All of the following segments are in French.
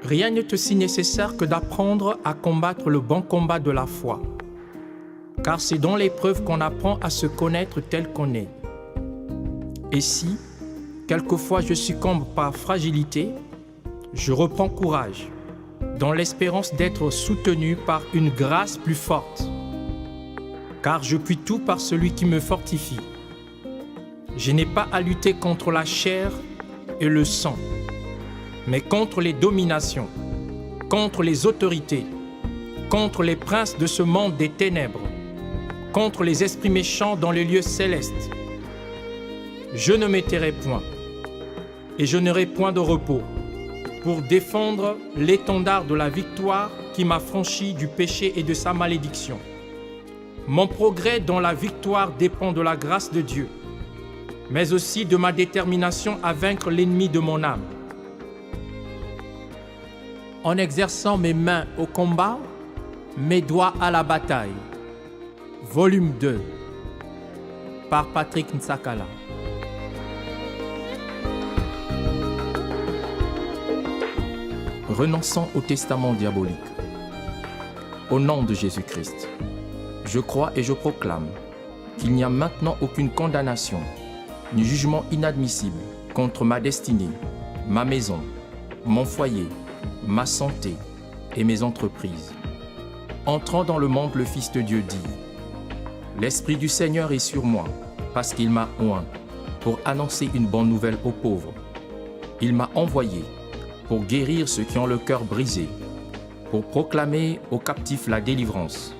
Rien n'est aussi nécessaire que d'apprendre à combattre le bon combat de la foi. Car c'est dans l'épreuve qu'on apprend à se connaître tel qu'on est. Et si, quelquefois je succombe par fragilité, je reprends courage, dans l'espérance d'être soutenu par une grâce plus forte. Car je puis tout par celui qui me fortifie. Je n'ai pas à lutter contre la chair et le sang, mais contre les dominations, contre les autorités, contre les princes de ce monde des ténèbres, contre les esprits méchants dans les lieux célestes. Je ne m'étairai point, et je n'aurai point de repos, pour défendre l'étendard de la victoire qui m'a franchi du péché et de sa malédiction. Mon progrès dans la victoire dépend de la grâce de Dieu, mais aussi de ma détermination à vaincre l'ennemi de mon âme. En exerçant mes mains au combat, mes doigts à la bataille. Volume 2, par Patrick Nsakala. Renonçons au testament diabolique. Au nom de Jésus-Christ, je crois et je proclame qu'il n'y a maintenant aucune condamnation, ni jugement inadmissible contre ma destinée, ma maison, mon foyer, ma santé et mes entreprises. Entrant dans le monde, le Fils de Dieu dit : l'Esprit du Seigneur est sur moi, parce qu'il m'a oint pour annoncer une bonne nouvelle aux pauvres. Il m'a envoyé pour guérir ceux qui ont le cœur brisé, pour proclamer aux captifs la délivrance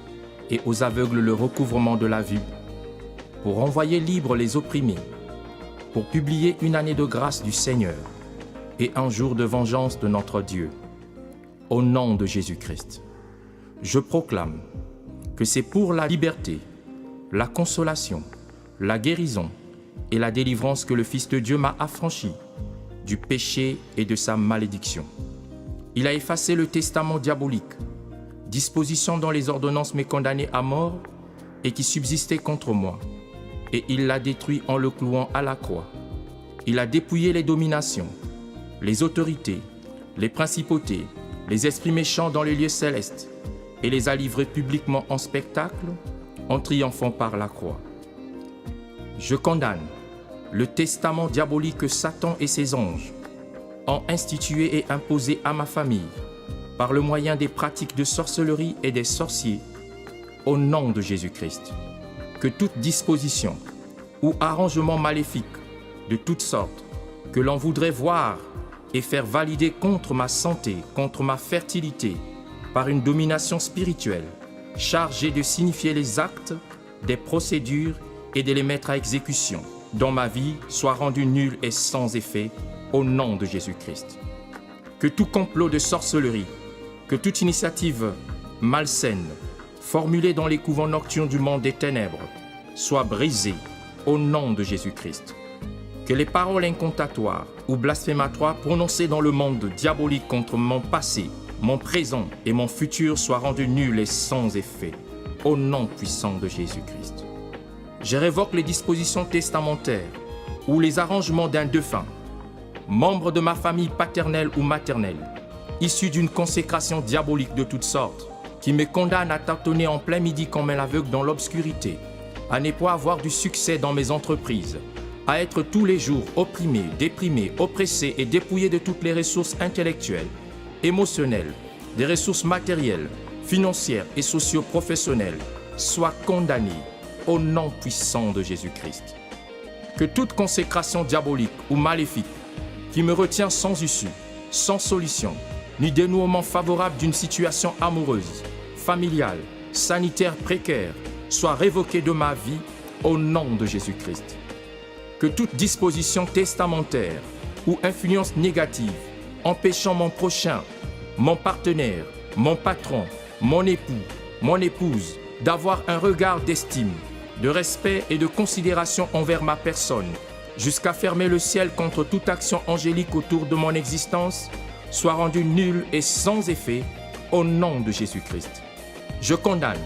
et aux aveugles le recouvrement de la vue, pour envoyer libres les opprimés, pour publier une année de grâce du Seigneur et un jour de vengeance de notre Dieu. Au nom de Jésus-Christ, je proclame que c'est pour la liberté, la consolation, la guérison et la délivrance que le Fils de Dieu m'a affranchi du péché et de sa malédiction. Il a effacé le testament diabolique, disposition dont les ordonnances me condamnaient à mort et qui subsistait contre moi, et il l'a détruit en le clouant à la croix. Il a dépouillé les dominations, les autorités, les principautés, les esprits méchants dans les lieux célestes, et les a livrés publiquement en spectacle, en triomphant par la croix. Je condamne le testament diabolique que Satan et ses anges ont institué et imposé à ma famille par le moyen des pratiques de sorcellerie et des sorciers, au nom de Jésus-Christ. Que toute disposition ou arrangement maléfique de toutes sortes que l'on voudrait voir et faire valider contre ma santé, contre ma fertilité, par une domination spirituelle chargée de signifier les actes, des procédures et de les mettre à exécution, dans ma vie soit rendu nul et sans effet, au nom de Jésus-Christ. Que tout complot de sorcellerie, que toute initiative malsaine, formulée dans les couvents nocturnes du monde des ténèbres, soit brisée, au nom de Jésus-Christ. Que les paroles incantatoires ou blasphématoires prononcées dans le monde diabolique contre mon passé, mon présent et mon futur soient rendues nulles et sans effet, au nom puissant de Jésus-Christ. Je révoque les dispositions testamentaires ou les arrangements d'un défunt, membre de ma famille paternelle ou maternelle, issu d'une consécration diabolique de toutes sortes, qui me condamne à tâtonner en plein midi comme un aveugle dans l'obscurité, à ne pas avoir du succès dans mes entreprises, à être tous les jours opprimé, déprimé, oppressé et dépouillé de toutes les ressources intellectuelles, émotionnelles, des ressources matérielles, financières et socio-professionnelles, soit condamné au nom puissant de Jésus-Christ. Que toute consécration diabolique ou maléfique qui me retient sans issue, sans solution, ni dénouement favorable d'une situation amoureuse, familiale, sanitaire précaire, soit révoquée de ma vie au nom de Jésus-Christ. Que toute disposition testamentaire ou influence négative empêchant mon prochain, mon partenaire, mon patron, mon époux, mon épouse, d'avoir un regard d'estime, de respect et de considération envers ma personne, jusqu'à fermer le ciel contre toute action angélique autour de mon existence, soit rendue nulle et sans effet, au nom de Jésus-Christ. Je condamne,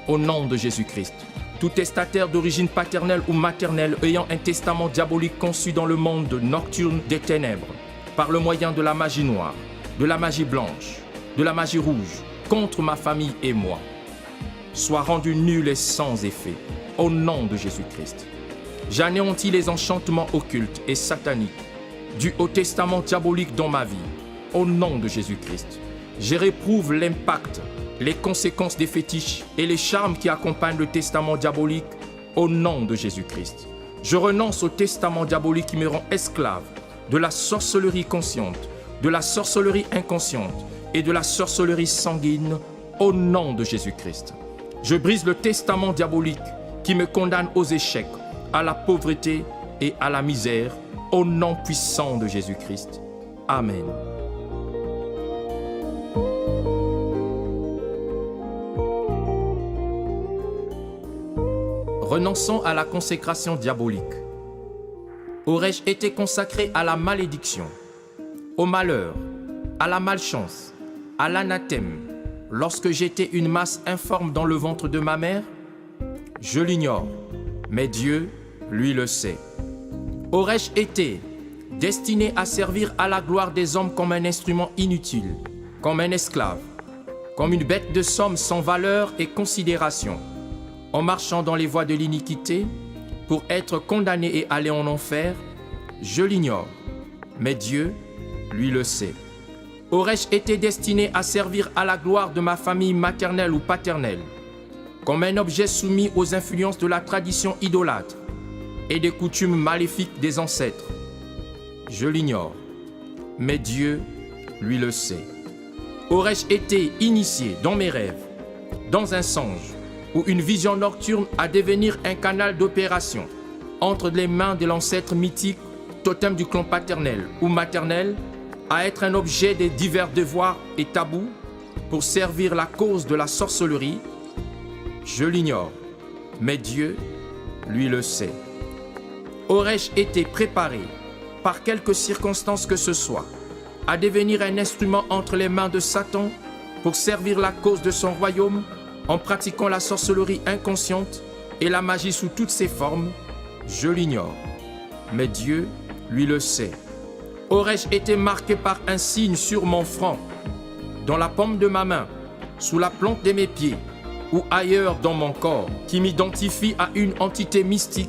au nom de Jésus-Christ, tout testataire d'origine paternelle ou maternelle ayant un testament diabolique conçu dans le monde nocturne des ténèbres, par le moyen de la magie noire, de la magie blanche, de la magie rouge, contre ma famille et moi, soient rendus nuls et sans effet, au nom de Jésus-Christ. J'anéantis les enchantements occultes et sataniques dus au testament diabolique dans ma vie, au nom de Jésus-Christ. Je réprouve l'impact, les conséquences des fétiches et les charmes qui accompagnent le testament diabolique, au nom de Jésus-Christ. Je renonce au testament diabolique qui me rend esclave de la sorcellerie consciente, de la sorcellerie inconsciente et de la sorcellerie sanguine, au nom de Jésus-Christ. Je brise le testament diabolique qui me condamne aux échecs, à la pauvreté et à la misère, au nom puissant de Jésus-Christ. Amen. Renonçons à la consécration diabolique. Aurais-je été consacré à la malédiction, au malheur, à la malchance, à l'anathème, lorsque j'étais une masse informe dans le ventre de ma mère? Je l'ignore, mais Dieu, lui, le sait. Aurais-je été destiné à servir à la gloire des hommes comme un instrument inutile, comme un esclave, comme une bête de somme sans valeur et considération, en marchant dans les voies de l'iniquité, pour être condamné et aller en enfer? Je l'ignore, mais Dieu, lui, le sait. Aurais-je été destiné à servir à la gloire de ma famille maternelle ou paternelle, comme un objet soumis aux influences de la tradition idolâtre et des coutumes maléfiques des ancêtres? Je l'ignore, mais Dieu, lui, le sait. Aurais-je été initié dans mes rêves, dans un songe ou une vision nocturne à devenir un canal d'opération entre les mains de l'ancêtre mythique, totem du clan paternel ou maternel, à être un objet des divers devoirs et tabous pour servir la cause de la sorcellerie? Je l'ignore, mais Dieu, lui, le sait. Aurais-je été préparé, par quelque circonstance que ce soit, à devenir un instrument entre les mains de Satan pour servir la cause de son royaume en pratiquant la sorcellerie inconsciente et la magie sous toutes ses formes? Je l'ignore, mais Dieu, lui, le sait. Aurais-je été marqué par un signe sur mon front, dans la paume de ma main, sous la plante de mes pieds ou ailleurs dans mon corps, qui m'identifie à une entité mystique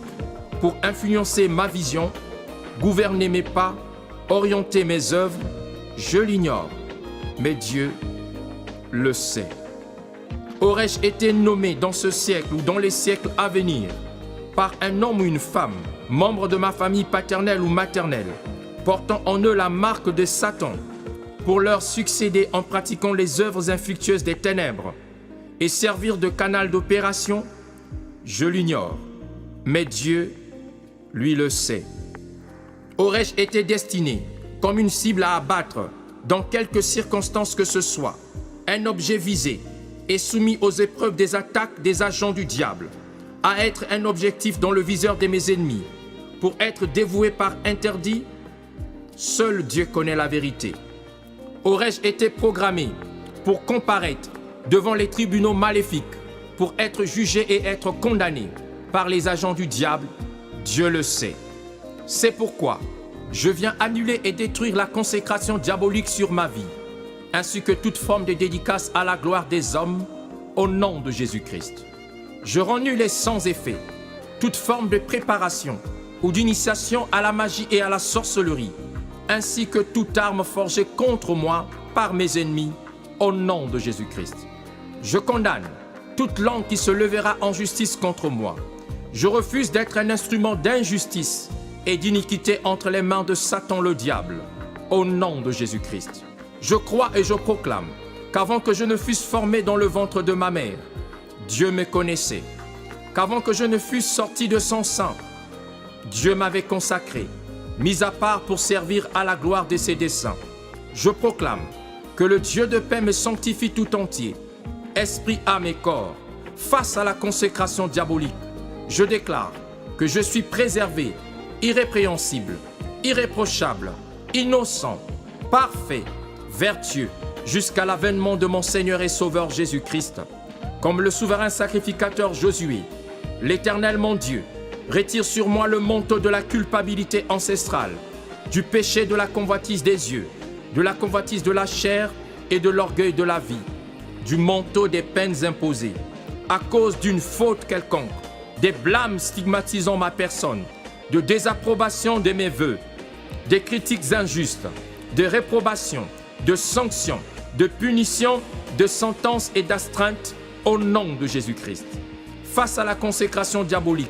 pour influencer ma vision, gouverner mes pas, orienter mes œuvres? Je l'ignore, mais Dieu le sait. Aurais-je été nommé dans ce siècle ou dans les siècles à venir par un homme ou une femme, membre de ma famille paternelle ou maternelle, portant en eux la marque de Satan, pour leur succéder en pratiquant les œuvres infructueuses des ténèbres et servir de canal d'opération? Je l'ignore, mais Dieu, lui, le sait. Aurais-je été destiné, comme une cible à abattre, dans quelque circonstance que ce soit, un objet visé et soumis aux épreuves des attaques des agents du diable, à être un objectif dans le viseur de mes ennemis, pour être dévoué par interdit? Seul Dieu connaît la vérité. Aurais-je été programmé pour comparaître devant les tribunaux maléfiques, pour être jugé et être condamné par les agents du diable? Dieu le sait. C'est pourquoi je viens annuler et détruire la consécration diabolique sur ma vie, ainsi que toute forme de dédicace à la gloire des hommes, au nom de Jésus-Christ. Je rends nul et sans effet toute forme de préparation ou d'initiation à la magie et à la sorcellerie, ainsi que toute arme forgée contre moi par mes ennemis, au nom de Jésus-Christ. Je condamne toute langue qui se lèvera en justice contre moi. Je refuse d'être un instrument d'injustice et d'iniquité entre les mains de Satan le diable, au nom de Jésus-Christ. Je crois et je proclame qu'avant que je ne fusse formé dans le ventre de ma mère, Dieu me connaissait. Qu'avant que je ne fusse sorti de son sein, Dieu m'avait consacré, mis à part pour servir à la gloire de ses desseins. Je proclame que le Dieu de paix me sanctifie tout entier, esprit, âme et corps, face à la consécration diabolique. Je déclare que je suis préservé, irrépréhensible, irréprochable, innocent, parfait, vertueux, jusqu'à l'avènement de mon Seigneur et Sauveur Jésus-Christ. Comme le souverain sacrificateur Josué, l'Éternel mon Dieu retire sur moi le manteau de la culpabilité ancestrale, du péché de la convoitise des yeux, de la convoitise de la chair et de l'orgueil de la vie, du manteau des peines imposées, à cause d'une faute quelconque, des blâmes stigmatisant ma personne, de désapprobation de mes vœux, des critiques injustes, de réprobation, de sanctions, de punitions, de sentences et d'astreintes au nom de Jésus-Christ. Face à la consécration diabolique,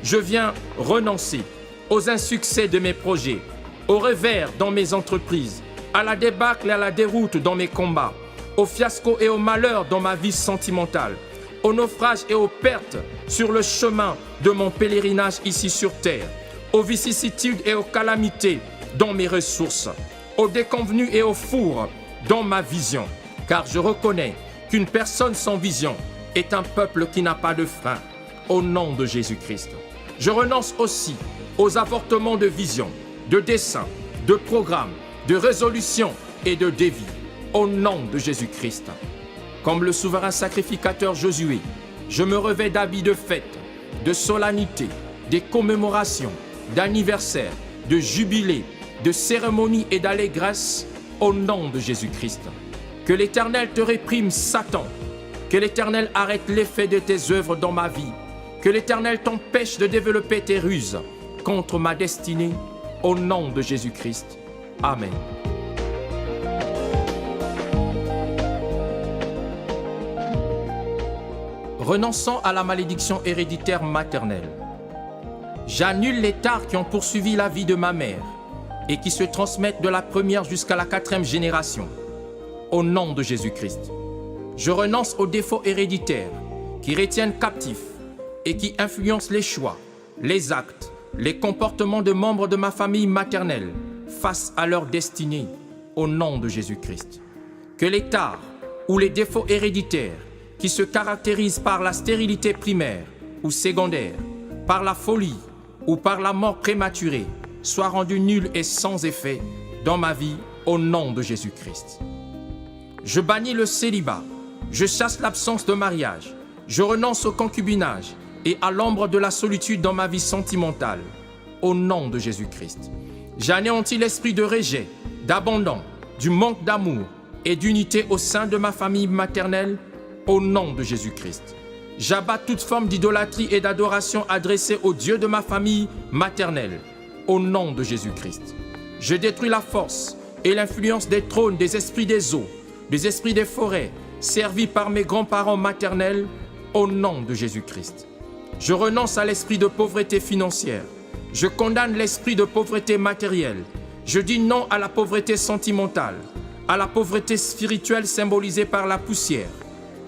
je viens renoncer aux insuccès de mes projets, au revers dans mes entreprises, à la débâcle et à la déroute dans mes combats, au fiasco et au malheur dans ma vie sentimentale, au naufrage et aux pertes sur le chemin de mon pèlerinage ici sur terre, aux vicissitudes et aux calamités dans mes ressources, aux déconvenues et aux fours dans ma vision. Car je reconnais qu'une personne sans vision est un peuple qui n'a pas de frein. Au nom de Jésus-Christ. Je renonce aussi aux avortements de vision, de desseins, de programmes, de résolutions et de dévis. Au nom de Jésus-Christ. Comme le souverain sacrificateur Josué, je me revêts d'habits de fête, de solennité, des commémorations, d'anniversaires, de jubilés, de cérémonies et d'allégresse au nom de Jésus-Christ. Que l'Éternel te réprime, Satan. Que l'Éternel arrête l'effet de tes œuvres dans ma vie. Que l'Éternel t'empêche de développer tes ruses contre ma destinée au nom de Jésus-Christ. Amen. Renonçant à la malédiction héréditaire maternelle. J'annule les tares qui ont poursuivi la vie de ma mère et qui se transmettent de la première jusqu'à la 4e génération. Au nom de Jésus-Christ. Je renonce aux défauts héréditaires qui retiennent captifs et qui influencent les choix, les actes, les comportements de membres de ma famille maternelle face à leur destinée. Au nom de Jésus-Christ. Que les tares ou les défauts héréditaires qui se caractérisent par la stérilité primaire ou secondaire, par la folie ou par la mort prématurée, soient rendus nuls et sans effet dans ma vie au nom de Jésus-Christ. Je bannis le célibat, je chasse l'absence de mariage, je renonce au concubinage et à l'ombre de la solitude dans ma vie sentimentale, au nom de Jésus-Christ. J'anéantis l'esprit de rejet, d'abandon, du manque d'amour et d'unité au sein de ma famille maternelle, au nom de Jésus-Christ. J'abats toute forme d'idolâtrie et d'adoration adressée au Dieu de ma famille maternelle, au nom de Jésus-Christ. Je détruis la force et l'influence des trônes, des esprits des eaux, des esprits des forêts, servis par mes grands-parents maternels, au nom de Jésus-Christ. Je renonce à l'esprit de pauvreté financière. Je condamne l'esprit de pauvreté matérielle. Je dis non à la pauvreté sentimentale, à la pauvreté spirituelle symbolisée par la poussière,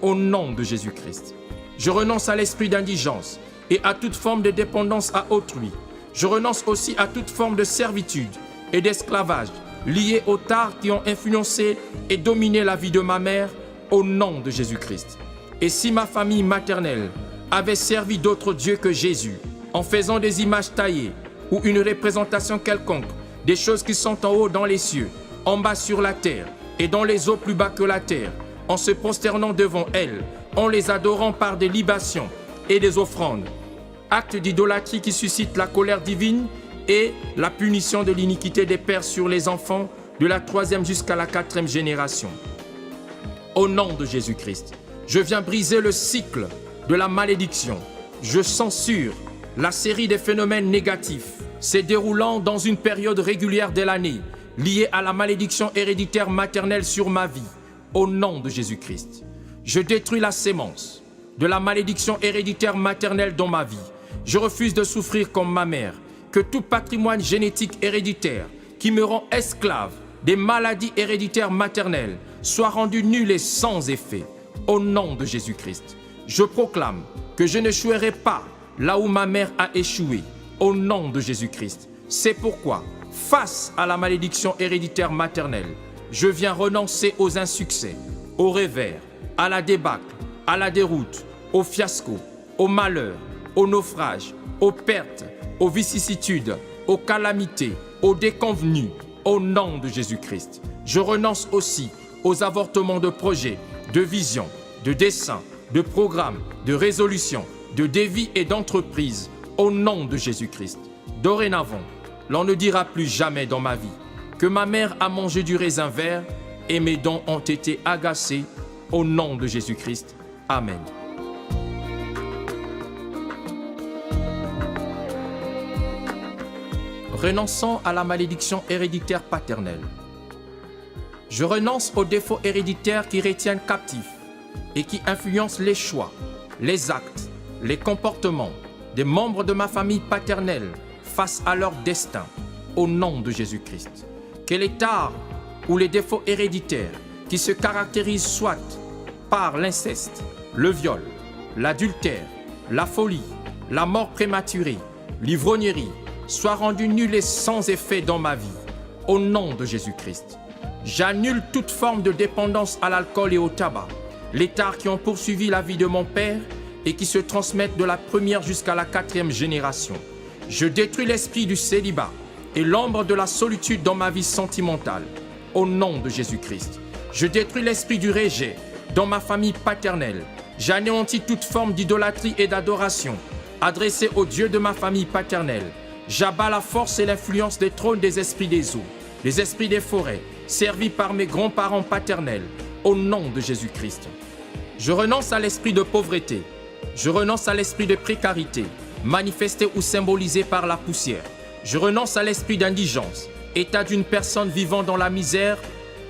au nom de Jésus-Christ. Je renonce à l'esprit d'indigence et à toute forme de dépendance à autrui. Je renonce aussi à toute forme de servitude et d'esclavage liés aux tares qui ont influencé et dominé la vie de ma mère, au nom de Jésus-Christ. Et si ma famille maternelle avait servi d'autres dieux que Jésus, en faisant des images taillées ou une représentation quelconque des choses qui sont en haut dans les cieux, en bas sur la terre et dans les eaux plus bas que la terre, en se prosternant devant elles, en les adorant par des libations et des offrandes, acte d'idolâtrie qui suscite la colère divine et la punition de l'iniquité des pères sur les enfants de la 3e jusqu'à la 4e génération. Au nom de Jésus-Christ, je viens briser le cycle de la malédiction. Je censure la série des phénomènes négatifs se déroulant dans une période régulière de l'année liée à la malédiction héréditaire maternelle sur ma vie. Au nom de Jésus-Christ, je détruis la sémence de la malédiction héréditaire maternelle dans ma vie. Je refuse de souffrir comme ma mère. Que tout patrimoine génétique héréditaire qui me rend esclave des maladies héréditaires maternelles soit rendu nul et sans effet. Au nom de Jésus-Christ, je proclame que je n'échouerai pas là où ma mère a échoué. Au nom de Jésus-Christ. C'est pourquoi, face à la malédiction héréditaire maternelle, je viens renoncer aux insuccès, au revers, à la débâcle, à la déroute, au fiasco, au malheur, au naufrage, aux pertes, aux vicissitudes, aux calamités, aux déconvenues, au nom de Jésus-Christ. Je renonce aussi aux avortements de projets, de visions, de desseins, de programmes, de résolutions, de dévis et d'entreprises, au nom de Jésus-Christ. Dorénavant, l'on ne dira plus jamais dans ma vie que ma mère a mangé du raisin vert et mes dents ont été agacées. Au nom de Jésus-Christ. Amen. Renonçons à la malédiction héréditaire paternelle. Je renonce aux défauts héréditaires qui retiennent captifs et qui influencent les choix, les actes, les comportements des membres de ma famille paternelle face à leur destin, au nom de Jésus-Christ. Que les tares ou les défauts héréditaires qui se caractérisent soit par l'inceste, le viol, l'adultère, la folie, la mort prématurée, l'ivrognerie, soient rendus nuls et sans effet dans ma vie, au nom de Jésus-Christ. J'annule toute forme de dépendance à l'alcool et au tabac, les tares qui ont poursuivi la vie de mon père et qui se transmettent de la première jusqu'à la 4e génération. Je détruis l'esprit du célibat et l'ombre de la solitude dans ma vie sentimentale, au nom de Jésus-Christ. Je détruis l'esprit du rejet dans ma famille paternelle. J'anéantis toute forme d'idolâtrie et d'adoration adressée au Dieu de ma famille paternelle. J'abats la force et l'influence des trônes des esprits des eaux, les esprits des forêts, servis par mes grands-parents paternels, au nom de Jésus-Christ. Je renonce à l'esprit de pauvreté. Je renonce à l'esprit de précarité, manifesté ou symbolisé par la poussière. Je renonce à l'esprit d'indigence, état d'une personne vivant dans la misère,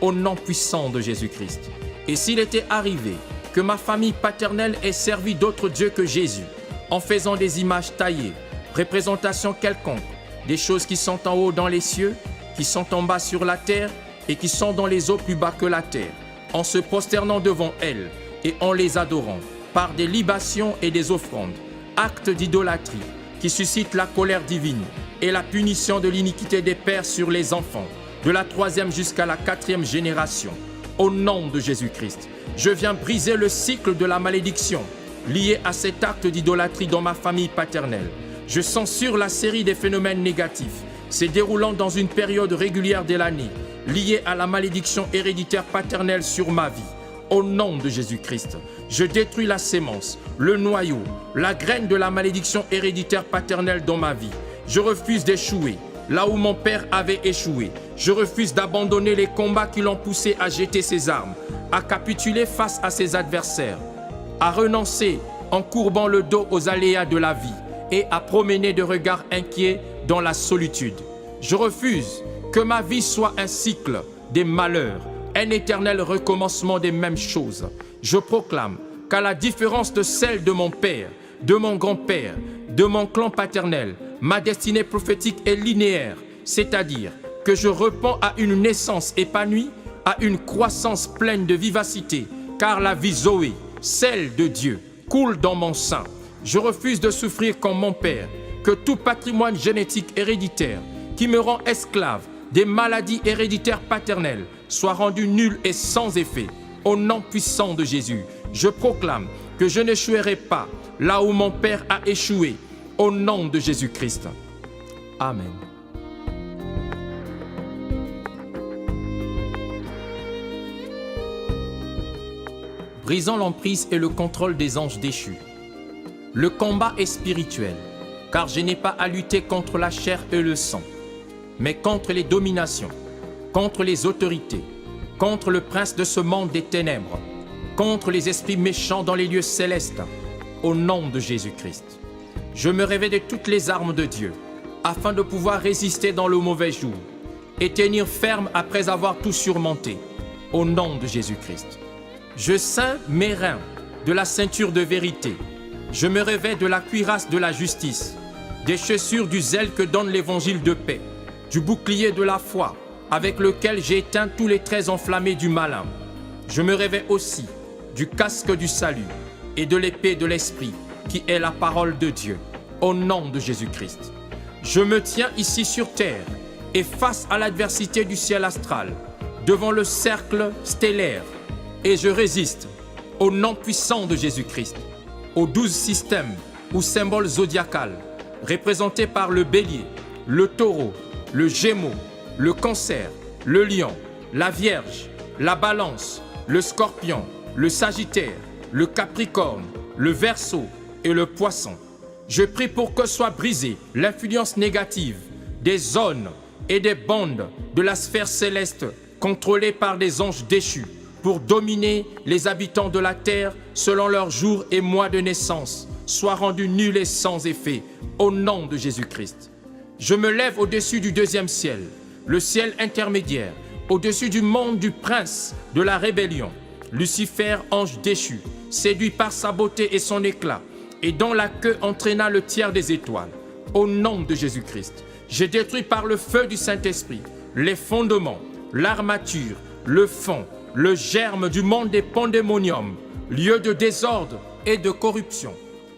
au nom puissant de Jésus-Christ. Et s'il était arrivé que ma famille paternelle ait servi d'autres dieux que Jésus, en faisant des images taillées, représentations quelconques, des choses qui sont en haut dans les cieux, qui sont en bas sur la terre et qui sont dans les eaux plus bas que la terre, en se prosternant devant elles et en les adorant, par des libations et des offrandes, actes d'idolâtrie qui suscitent la colère divine et la punition de l'iniquité des pères sur les enfants, de la 3e jusqu'à la 4e génération. Au nom de Jésus-Christ, je viens briser le cycle de la malédiction lié à cet acte d'idolâtrie dans ma famille paternelle. Je censure la série des phénomènes négatifs se déroulant dans une période régulière de l'année, liée à la malédiction héréditaire paternelle sur ma vie. Au nom de Jésus-Christ, je détruis la sémence, le noyau, la graine de la malédiction héréditaire paternelle dans ma vie. Je refuse d'échouer là où mon père avait échoué. Je refuse d'abandonner les combats qui l'ont poussé à jeter ses armes, à capituler face à ses adversaires, à renoncer en courbant le dos aux aléas de la vie et à promener de regards inquiets dans la solitude. Je refuse que ma vie soit un cycle des malheurs, un éternel recommencement des mêmes choses. Je proclame qu'à la différence de celle de mon père, de mon grand-père, de mon clan paternel, ma destinée prophétique est linéaire, c'est-à-dire que je réponds à une naissance épanouie, à une croissance pleine de vivacité, car la vie Zoé, celle de Dieu, coule dans mon sein. Je refuse de souffrir comme mon père, que tout patrimoine génétique héréditaire qui me rend esclave des maladies héréditaires paternelles soit rendu nul et sans effet. Au nom puissant de Jésus, je proclame que je n'échouerai pas là où mon père a échoué. Au nom de Jésus-Christ. Amen. Brisons l'emprise et le contrôle des anges déchus. Le combat est spirituel, car je n'ai pas à lutter contre la chair et le sang, mais contre les dominations, contre les autorités, contre le prince de ce monde des ténèbres, contre les esprits méchants dans les lieux célestes, au nom de Jésus-Christ. Je me revêts de toutes les armes de Dieu, afin de pouvoir résister dans le mauvais jour et tenir ferme après avoir tout surmonté, au nom de Jésus-Christ. Je ceins mes reins de la ceinture de vérité. Je me revêts de la cuirasse de la justice, des chaussures du zèle que donne l'évangile de paix, du bouclier de la foi, avec lequel j'ai éteint tous les traits enflammés du malin. Je me revêts aussi du casque du salut et de l'épée de l'esprit, qui est la parole de Dieu, au nom de Jésus-Christ. Je me tiens ici sur terre et face à l'adversité du ciel astral, devant le cercle stellaire, et je résiste, au nom puissant de Jésus-Christ, aux 12 systèmes ou symboles zodiacales, représentés par le bélier, le taureau, le gémeau, le cancer, le lion, la vierge, la balance, le scorpion, le sagittaire, le capricorne, le verseau et le poisson. Je prie pour que soit brisée l'influence négative des zones, et des bandes de la sphère céleste contrôlées par des anges déchus pour dominer les habitants de la terre selon leur jour et mois de naissance, soient rendus nuls et sans effet, au nom de Jésus-Christ. Je me lève au-dessus du deuxième ciel, le ciel intermédiaire, au-dessus du monde du prince de la rébellion, Lucifer, ange déchu, séduit par sa beauté et son éclat, et dont la queue entraîna le tiers des étoiles. Au nom de Jésus-Christ, j'ai détruit par le feu du Saint-Esprit les fondements, l'armature, le fond, le germe du monde des pandémoniums, lieu de désordre et de corruption,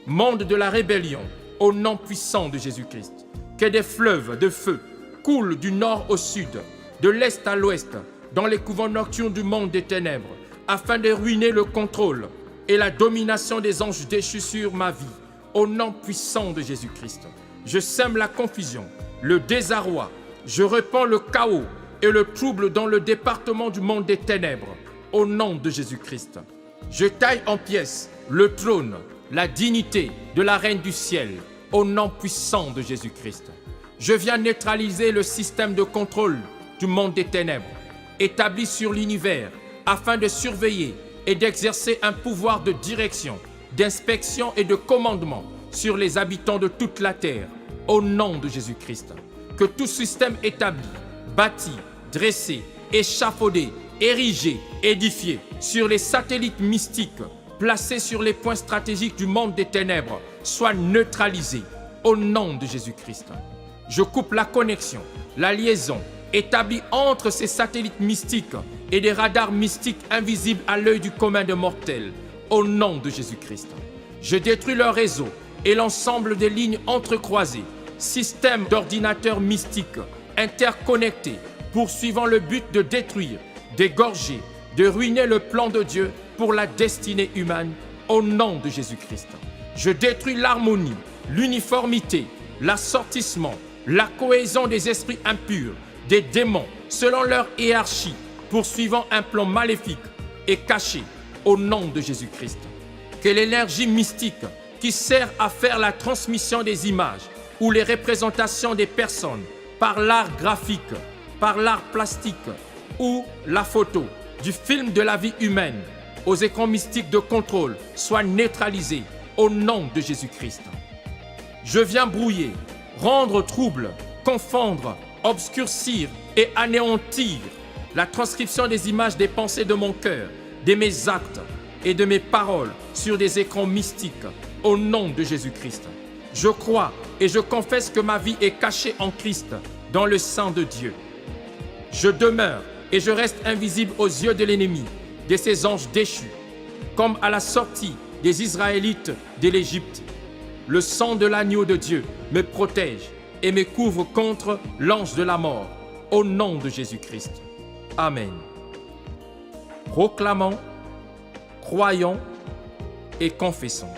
monde de la rébellion, au nom puissant de Jésus-Christ. Que des fleuves de feu coulent du nord au sud, de l'est à l'ouest, dans les couvents nocturnes du monde des ténèbres, afin de ruiner le contrôle et la domination des anges déchus sur ma vie, au nom puissant de Jésus-Christ. Je sème la confusion, le désarroi, je répands le chaos et le trouble dans le département du monde des ténèbres, au nom de Jésus-Christ. Je taille en pièces le trône, la dignité de la Reine du ciel, au nom puissant de Jésus-Christ. Je viens neutraliser le système de contrôle du monde des ténèbres, établi sur l'univers, afin de surveiller et d'exercer un pouvoir de direction, d'inspection et de commandement sur les habitants de toute la terre, au nom de Jésus-Christ. Que tout système établi, bâti, dressé, échafaudé, érigé, édifié sur les satellites mystiques placés sur les points stratégiques du monde des ténèbres soit neutralisé au nom de Jésus-Christ. Je coupe la connexion, la liaison établie entre ces satellites mystiques et des radars mystiques invisibles à l'œil du commun des mortels au nom de Jésus-Christ. Je détruis leur réseau et l'ensemble des lignes entrecroisées, systèmes d'ordinateurs mystiques interconnectés poursuivant le but de détruire, d'égorger, de ruiner le plan de Dieu pour la destinée humaine au nom de Jésus-Christ. Je détruis l'harmonie, l'uniformité, l'assortissement, la cohésion des esprits impurs, des démons, selon leur hiérarchie, poursuivant un plan maléfique et caché au nom de Jésus-Christ. Que l'énergie mystique qui sert à faire la transmission des images ou les représentations des personnes par l'art graphique, par l'art plastique ou la photo du film de la vie humaine aux écrans mystiques de contrôle soit neutralisée au nom de Jésus-Christ. Je viens brouiller, rendre trouble, confondre, obscurcir et anéantir la transcription des images des pensées de mon cœur, de mes actes et de mes paroles sur des écrans mystiques au nom de Jésus-Christ. Je crois et je confesse que ma vie est cachée en Christ dans le sang de Dieu. Je demeure et je reste invisible aux yeux de l'ennemi, de ses anges déchus, comme à la sortie des Israélites de l'Égypte. Le sang de l'agneau de Dieu me protège et me couvre contre l'ange de la mort, au nom de Jésus-Christ. Amen. Proclamons, croyons et confessons.